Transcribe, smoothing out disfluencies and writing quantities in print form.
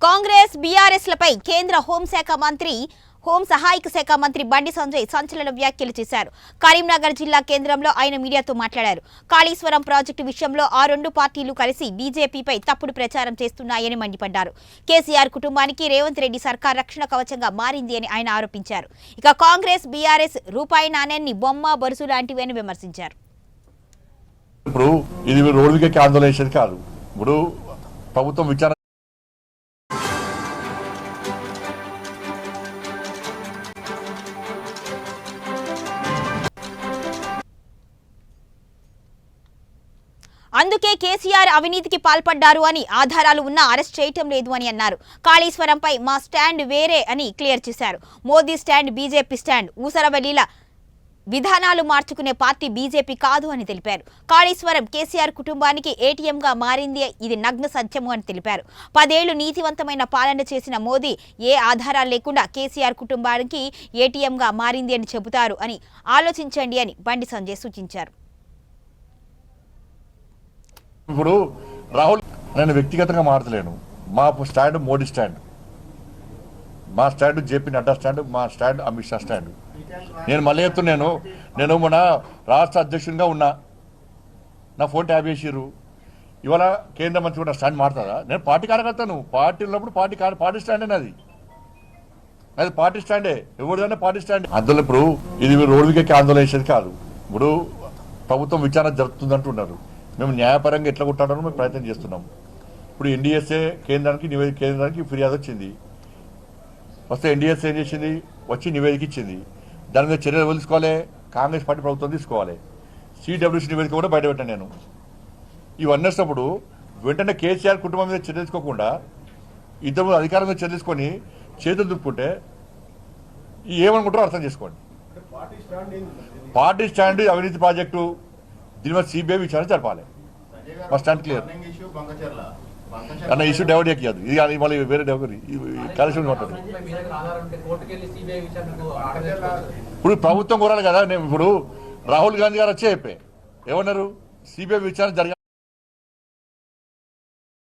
Congress BRS లపై కేంద్ర home సహాయక శాఖ మంత్రి బండి సంజయ్ సంచలన వ్యాఖ్యలు చేశారు. కరీంనగర్ జిల్లా కేంద్రంలో ఆయన మీడియాతో మాట్లాడారు. కాళేశ్వరం ప్రాజెక్టు విషయంలో ఆ రెండు పార్టీలు కలిసి బీజేపీపై తప్పుడు ప్రచారం చేస్తున్నాయని మండిపడ్డారు. కేసీఆర్ కుటుంబానికి రేవంత్ రెడ్డి సర్కార్ రక్షణ కవచంగా మారింది అని ఆయన ఆరోపించారు. ఇక కాంగ్రెస్ బీఆర్ఎస్ రూపాయి నాణ్యాన్ని బొమ్మ బరుసు లాంటివి అని విమర్శించారు. ఇప్పుడు ఇది రోడ్డుకి ఆందోళన కాదు. ఇప్పుడు ప్రభుత్వం విచారణ అందుకే కేసీఆర్ అవినీతికి పాల్పడ్డారు అని ఆధారాలు ఉన్నా అరెస్ట్ చేయటం లేదు అని అన్నారు. కాళేశ్వరంపై మా స్టాండ్ వేరే అని క్లియర్ చేశారు. మోదీ స్టాండ్ బీజేపీ స్టాండ్, ఊసరవెల్లిల విధానాలు మార్చుకునే పార్టీ బీజేపీ కాదు అని తెలిపారు. కాళేశ్వరం కేసీఆర్ కుటుంబానికి ఏటీఎంగా మారింది, ఇది నగ్న సత్యము అని తెలిపారు. 10 ఏళ్లు నీతివంతమైన పాలన చేసిన మోదీ ఏ ఆధారాలు లేకుండా కేసీఆర్ కుటుంబానికి ఏటీఎంగా మారింది అని చెబుతారు అని ఆలోచించండి అని బండి సంజయ్ సూచించారు. ఇప్పుడు రాహుల్ నేను వ్యక్తిగతంగా మాట్లాడలేను. మా స్టాండ్ మోడీ స్టాండ్, మా స్టాండ్ జేపీ నడ్డా స్టాండ్, మా స్టాండ్ అమిత్ షా స్టాండ్. నేను మళ్ళీ చెప్తున్నాను, నేను మొన్న రాష్ట్ర అధ్యక్షునిగా ఉన్నా, నా ఫోన్ ట్యాబ్ చేసిర్రు. ఇవాళ కేంద్ర మంత్రి కూడా స్టాండ్ మారుతుందా? నేను పార్టీ కార్యకర్తను, పార్టీ ఉన్నప్పుడు పార్టీ స్టాండే నాది, అది పార్టీ స్టాండే, ఎవరిదైనా పార్టీ స్టాండ్. అందులో ఇప్పుడు ఇది రోడ్డుకి ఆందోళన చేసేది కాదు. ఇప్పుడు ప్రభుత్వం విచారణ జరుపుతుందంటున్నారు. మేము న్యాయపరంగా ఎట్లా కొట్టాడో మేము ప్రయత్నం చేస్తున్నాం. ఇప్పుడు ఎన్డీఎస్ఏ కేంద్రానికి ఫిర్యాదు వచ్చింది. వస్తే ఎన్డీఎస్ఏ ఏం చేసింది, వచ్చి నివేదిక ఇచ్చింది. దాని మీద చర్యలు తీసుకోవాలి, కాంగ్రెస్ పార్టీ ప్రభుత్వం తీసుకోవాలి. సిడబ్ల్యూసీ నివేదిక కూడా బయటపెట్టాను నేను. ఇవన్నీ వచ్చినప్పుడు వెంటనే కేసీఆర్ కుటుంబం మీద చర్య తీసుకోకుండా ఇద్దరు అధికారం మీద చర్య తీసుకొని చేతులు దుప్పుకుంటే ఏమనుకుంటారో అర్థం చేసుకోండి. పార్టీ స్టాండ్ అవినీతి ప్రాజెక్టు, దీని మీద సిబిఐ విచారణ జరపాలి. మా స్టాండ్ క్లియర్ అన్న, ఇష్యూ డైవర్ట్ చేయదు. ఇది మళ్ళీ వేరే డైవర్ కలిసి మాట్లాడు. ఇప్పుడు ప్రభుత్వం కోరాలి కదా. నేను ఇప్పుడు రాహుల్ గాంధీ గారు వచ్చే చెప్పే ఏమన్నారు, సిబిఐ విచారణ జరగాలి.